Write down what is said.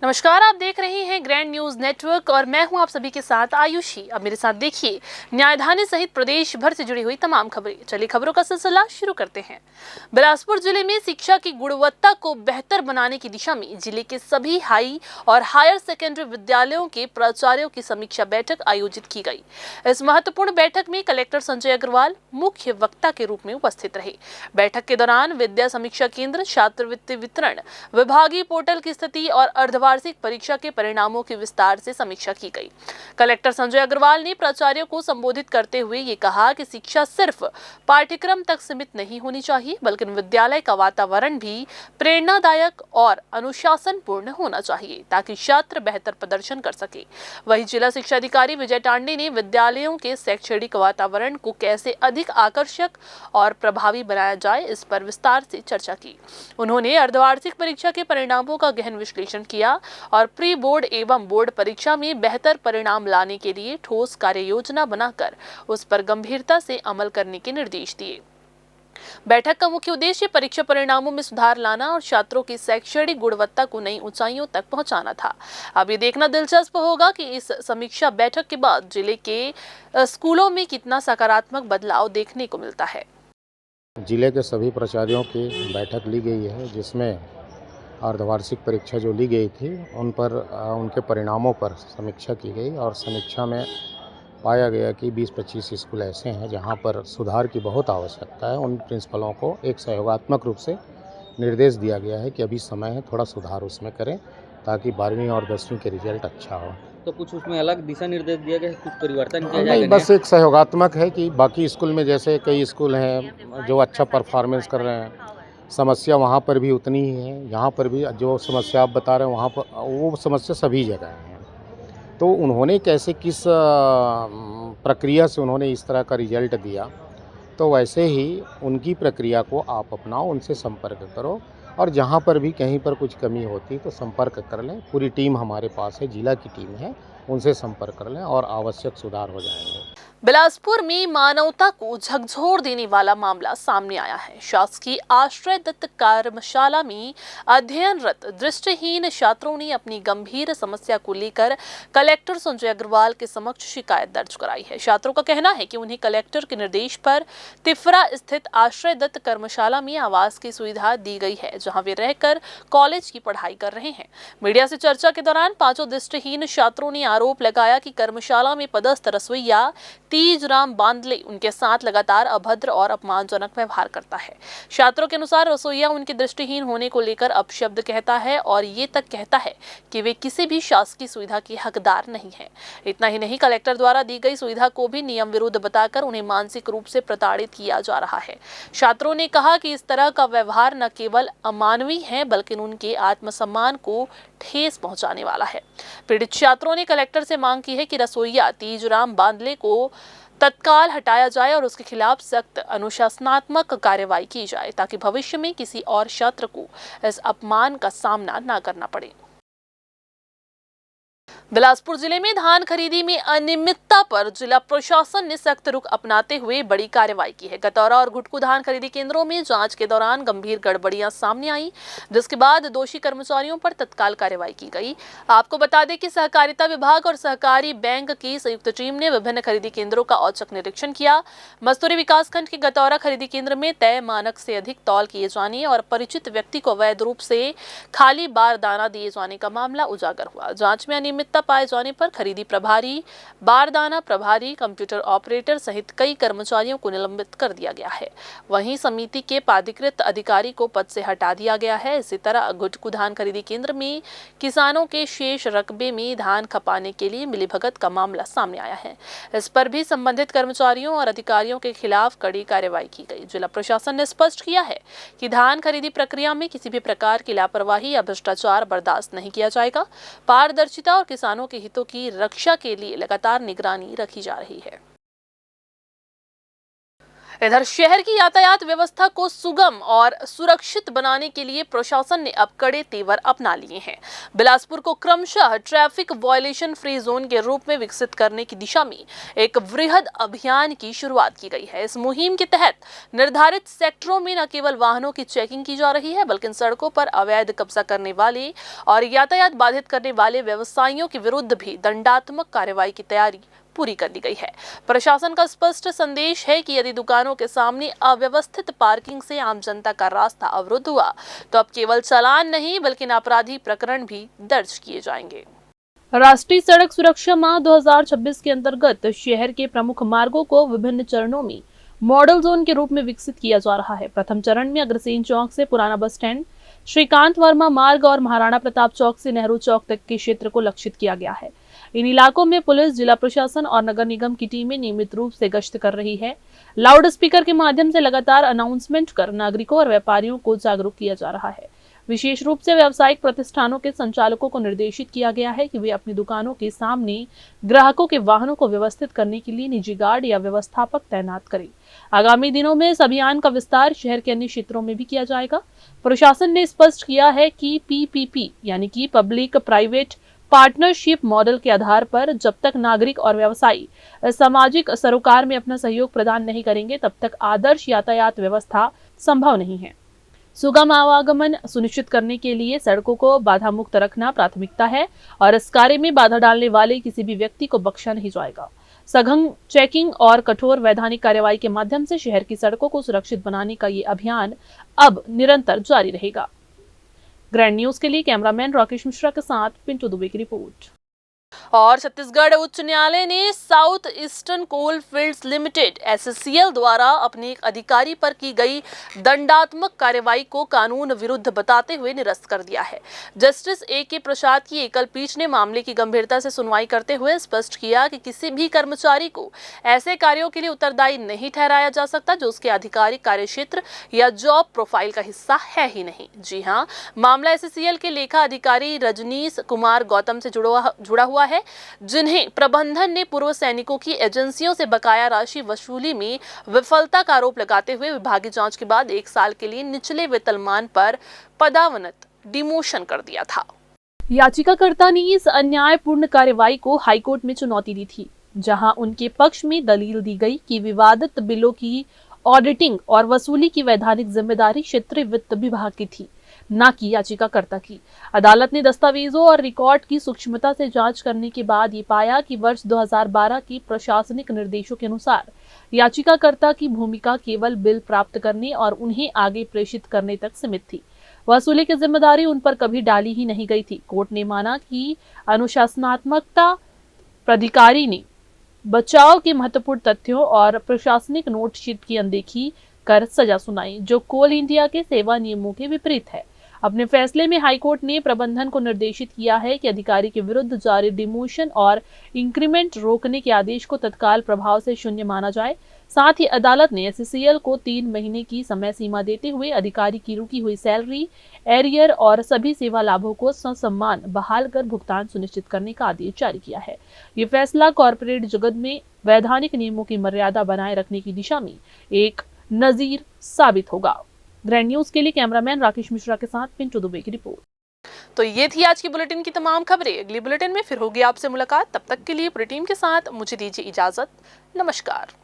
नमस्कार, आप देख रहे हैं ग्रैंड न्यूज नेटवर्क और मैं हूं आप सभी के साथ आयुषी। अब मेरे साथ देखिए न्यायधानी सहित प्रदेश भर से जुड़ी हुई तमाम खबरें। चलिए खबरों का सिलसिला शुरू करते हैं। बिलासपुर जिले में शिक्षा की गुणवत्ता को बेहतर बनाने की दिशा में जिले के सभी हाई और हायर सेकेंडरी विद्यालयों के प्राचार्यों की समीक्षा बैठक आयोजित की गई। इस महत्वपूर्ण बैठक में कलेक्टर संजय अग्रवाल मुख्य वक्ता के रूप में उपस्थित रहे। बैठक के दौरान विद्या समीक्षा केंद्र, छात्रवृत्ति वितरण, विभागीय पोर्टल की स्थिति और अर्धवार्षिक परीक्षा के परिणामों की विस्तार से समीक्षा की गई। कलेक्टर संजय अग्रवाल ने प्राचार्यों को संबोधित करते हुए ये कहा कि शिक्षा सिर्फ पाठ्यक्रम तक सीमित नहीं होनी चाहिए, बल्कि विद्यालय का वातावरण भी प्रेरणादायक और अनुशासनपूर्ण होना चाहिए ताकि छात्र बेहतर प्रदर्शन कर सके। वहीं जिला शिक्षा अधिकारी विजय टांडे ने विद्यालयों के शैक्षणिक वातावरण को कैसे अधिक आकर्षक और प्रभावी बनाया जाए, इस पर विस्तार से चर्चा की। उन्होंने अर्धवार्षिक परीक्षा के परिणामों का गहन विश्लेषण किया और प्री बोर्ड एवं बोर्ड परीक्षा में बेहतर परिणाम लाने के लिए ठोस कार्य योजना बनाकर उस पर गंभीरता से अमल करने के निर्देश दिए। बैठक का मुख्य उद्देश्य परीक्षा परिणामों में सुधार लाना और छात्रों की शैक्षणिक गुणवत्ता को नई ऊंचाइयों तक पहुंचाना था। अब ये देखना दिलचस्प होगा कि इस समीक्षा बैठक के बाद जिले के स्कूलों में कितना सकारात्मक बदलाव देखने को मिलता है। जिले के सभी प्राचार्यों की बैठक ली गई है, जिसमें अर्धवार्षिक परीक्षा जो ली गई थी उन पर उनके परिणामों पर समीक्षा की गई और समीक्षा में पाया गया कि 20-25 स्कूल ऐसे हैं जहां पर सुधार की बहुत आवश्यकता है। उन प्रिंसिपलों को एक सहयोगात्मक रूप से निर्देश दिया गया है कि अभी समय है, थोड़ा सुधार उसमें करें ताकि 12वीं और 10वीं के रिजल्ट अच्छा हो। तो कुछ उसमें अलग दिशा निर्देश दिया गया है, कुछ परिवर्तन किया नहीं, जाएगा? बस एक सहयोगात्मक है कि बाकी स्कूल में जैसे कई स्कूल हैं जो अच्छा परफॉर्मेंस कर रहे हैं, समस्या वहाँ पर भी उतनी ही है, यहाँ पर भी जो समस्या आप बता रहे हैं वहाँ पर वो समस्या सभी जगह है। तो उन्होंने कैसे किस प्रक्रिया से उन्होंने इस तरह का रिजल्ट दिया, तो वैसे ही उनकी प्रक्रिया को आप अपनाओ, उनसे संपर्क करो और जहाँ पर भी कहीं पर कुछ कमी होती तो संपर्क कर लें। पूरी टीम हमारे पास है, जिला की टीम है, उनसे संपर्क कर लें और आवश्यक सुधार हो जाएंगे। बिलासपुर में मानवता को झकझोर देने वाला मामला सामने आया है। शासकीय आश्रय दत्त कार्यशाला में अध्ययनरत दृष्टिहीन छात्रों ने अपनी गंभीर समस्या को लेकर कलेक्टर संजय अग्रवाल के समक्ष शिकायत दर्ज कराई है। छात्रों का कहना है कि उन्हें कलेक्टर के निर्देश पर तिफरा स्थित आश्रय दत्त कर्मशाला में आवास की सुविधा दी गई है, जहां वे रहकर कॉलेज की पढ़ाई कर रहे हैं। मीडिया से चर्चा के दौरान 5 दृष्टिहीन छात्रों ने आरोप लगाया कि कर्मशाला में पदस्थ रसोइया तीजराम बांदले उनके साथ लगातार अभद्र और अपमानजनक व्यवहार करता है। छात्रों के अनुसार रसोइया उनके दृष्टिहीन होने को लेकर अपशब्द कहता है और ये तक कहता है कि वे किसी भी शासकीय सुविधा के हकदार नहीं है। इतना ही नहीं, कलेक्टर द्वारा दी गई सुविधा को भी नियम विरुद्ध बताकर उन्हें मानसिक रूप से प्रताड़ित किया जा रहा है। छात्रों ने कहा कि इस तरह का व्यवहार न केवल अमानवीय है बल्कि उनके आत्मसम्मान को ठेस पहुंचाने वाला है। पीड़ित छात्रों ने कलेक्टर से मांग की है कि रसोइया तीजराम बांदले को तत्काल हटाया जाए और उसके खिलाफ सख्त अनुशासनात्मक कार्रवाई की जाए ताकि भविष्य में किसी और छात्र को इस अपमान का सामना न करना पड़े। बिलासपुर जिले में धान खरीदी में अनियमितता पर जिला प्रशासन ने सख्त रुख अपनाते हुए बड़ी कार्रवाई की है। गतौरा और घुटकू धान खरीदी केंद्रों में जांच के दौरान गंभीर गड़बड़ियां सामने आई, जिसके बाद दोषी कर्मचारियों पर तत्काल कार्रवाई की गई। आपको बता दें कि सहकारिता विभाग और सहकारी बैंक की संयुक्त टीम ने विभिन्न खरीदी केंद्रों का औचक निरीक्षण किया। मस्तूरी विकासखंड के गतौरा खरीदी केंद्र में तय मानक से अधिक तौल किए जाने और परिचित व्यक्ति को अवैध रूप से खाली बारदाना दिए जाने का मामला उजागर हुआ। जांच में अनियमितता पाए जाने पर खरीदी प्रभारी, बारदाना प्रभारी, कंप्यूटर ऑपरेटर सहित कई कर्मचारियों को निलंबित कर दिया गया है। वहीं समिति के पदाधिकृत अधिकारी को पद से हटा दिया गया है। इसी तरह घुटकू धान खरीदी केंद्र में किसानों के शेष रकबे में धान खपाने के लिए मिलीभगत का मामला सामने आया है। इस पर भी संबंधित कर्मचारियों और अधिकारियों के खिलाफ कड़ी कार्रवाई की गई। जिला प्रशासन ने स्पष्ट किया है कि धान खरीदी प्रक्रिया में किसी भी प्रकार की लापरवाही या भ्रष्टाचार बर्दाश्त नहीं किया जाएगा। पारदर्शिता और किसानों के हितों की रक्षा के लिए लगातार निगरानी रखी जा रही है। इधर शहर की यातायात व्यवस्था को सुगम और सुरक्षित बनाने के लिए प्रशासन ने अब कड़े तेवर अपना लिए हैं। बिलासपुर को क्रमशः ट्रैफिक वायलेशन फ्री जोन के रूप में विकसित करने की दिशा में एक वृहद अभियान की शुरुआत की गई है। इस मुहिम के तहत निर्धारित सेक्टरों में न केवल वाहनों की चेकिंग की जा रही है, बल्कि सड़कों पर अवैध कब्जा करने वाले और यातायात बाधित करने वाले व्यवसायियों के विरुद्ध भी दंडात्मक कार्रवाई की तैयारी पूरी कर ली गई है। प्रशासन का स्पष्ट संदेश है कि यदि दुकानों के सामने अव्यवस्थित पार्किंग से आम जनता का रास्ता अवरुद्ध हुआ तो अब केवल चालान नहीं बल्कि आपराधिक प्रकरण भी दर्ज किए जाएंगे। राष्ट्रीय सड़क सुरक्षा माह 2026 के अंतर्गत शहर के प्रमुख मार्गों को विभिन्न चरणों में मॉडल जोन के रूप में विकसित किया जा रहा है। प्रथम चरण में अग्रसेन चौक से पुराना बस स्टैंड, श्रीकांत वर्मा मार्ग और महाराणा प्रताप चौक से नेहरू चौक तक के क्षेत्र को लक्षित किया गया है। इन इलाकों में पुलिस, जिला प्रशासन और नगर निगम की टीमें नियमित रूप से गश्त कर रही है। लाउड स्पीकर के माध्यम से लगातार अनाउंसमेंट कर नागरिकों और व्यापारियों को जागरूक किया जा रहा है। विशेष रूप से व्यावसायिक प्रतिष्ठानों के संचालकों को निर्देशित किया गया है कि वे अपनी दुकानों के सामने ग्राहकों के वाहनों को व्यवस्थित करने के लिए निजी गार्ड या व्यवस्थापक तैनात करें। आगामी दिनों में इस अभियान का विस्तार शहर के अन्य क्षेत्रों में भी किया जाएगा। प्रशासन ने स्पष्ट किया है कि PPP यानी कि पब्लिक प्राइवेट पार्टनरशिप मॉडल के आधार पर जब तक नागरिक और व्यवसायी सामाजिक सरोकार में अपना सहयोग प्रदान नहीं करेंगे, तब तक आदर्श यातायात व्यवस्था संभव नहीं है। सुगम आवागमन सुनिश्चित करने के लिए सड़कों को बाधा मुक्त रखना प्राथमिकता है और इस कार्य में बाधा डालने वाले किसी भी व्यक्ति को बख्शा नहीं जाएगा। सघन चेकिंग और कठोर वैधानिक कार्रवाई के माध्यम से शहर की सड़कों को सुरक्षित बनाने का ये अभियान अब निरंतर जारी रहेगा। ग्रैंड न्यूज के लिए कैमरामैन राकेश मिश्रा के साथ पिंटू दुबे की रिपोर्ट। और छत्तीसगढ़ उच्च न्यायालय ने साउथ ईस्टर्न कोल फील्ड्स लिमिटेड SCL द्वारा अपने एक अधिकारी पर की गई दंडात्मक कार्रवाई को कानून विरुद्ध बताते हुए निरस्त कर दिया है। जस्टिस AK प्रसाद की एकल पीठ ने मामले की गंभीरता से सुनवाई करते हुए स्पष्ट किया कि किसी भी कर्मचारी को ऐसे कार्यों के लिए उत्तरदायी नहीं ठहराया जा सकता जो उसके आधिकारिक कार्यक्षेत्र या जॉब प्रोफाइल का हिस्सा है ही नहीं। जी हाँ, मामला SCL के लेखा अधिकारी रजनीश कुमार गौतम से जुड़ा हुआ है, जिन्हें प्रबंधन ने पूर्व सैनिकों की एजेंसियों से बकाया राशि वसूली में विफलता का आरोप लगाते हुए विभागीय जांच के बाद 1 साल के लिए निचले वेतनमान पर पदावनत डिमोशन कर दिया था। याचिकाकर्ता ने इस अन्यायपूर्ण कार्रवाई को हाईकोर्ट में चुनौती दी थी, जहां उनके पक्ष में दलील दी गई कि विवादित बिलों की ऑडिटिंग और वसूली की वैधानिक जिम्मेदारी क्षेत्रीय वित्त विभाग की थी, न कि याचिकाकर्ता की। अदालत ने दस्तावेजों और रिकॉर्ड की सूक्ष्मता से जांच करने के बाद ये पाया कि वर्ष 2012 की प्रशासनिक निर्देशों के अनुसार याचिकाकर्ता की भूमिका केवल बिल प्राप्त करने और उन्हें आगे प्रेषित करने तक सीमित थी। वसूली की जिम्मेदारी उन पर कभी डाली ही नहीं गई थी। कोर्ट ने माना कि अनुशासनात्मकता प्राधिकारी ने बचाव के महत्वपूर्ण तथ्यों और प्रशासनिक नोटशीट की अनदेखी कर सजा सुनाई, जो कोल इंडिया के सेवा नियमों के विपरीत है। अपने फैसले में हाईकोर्ट ने प्रबंधन को निर्देशित किया है कि अधिकारी के विरुद्ध जारी डिमोशन और इंक्रीमेंट रोकने के आदेश को तत्काल प्रभाव से शून्य माना जाए। साथ ही अदालत ने SCL को 3 महीने की समय सीमा देते हुए अधिकारी की रुकी हुई सैलरी, एरियर और सभी सेवा लाभों को ससम्मान बहाल कर भुगतान सुनिश्चित करने का आदेश जारी किया है। ये फैसला कॉर्पोरेट जगत में वैधानिक नियमों की मर्यादा बनाए रखने की दिशा में एक नजीर साबित होगा। ग्रैंड न्यूज के लिए कैमरामैन राकेश मिश्रा के साथ पिंटू दुबे की रिपोर्ट। तो ये थी आज की बुलेटिन की तमाम खबरें। अगली बुलेटिन में फिर होगी आपसे मुलाकात। तब तक के लिए पूरी टीम के साथ मुझे दीजिए इजाजत। नमस्कार।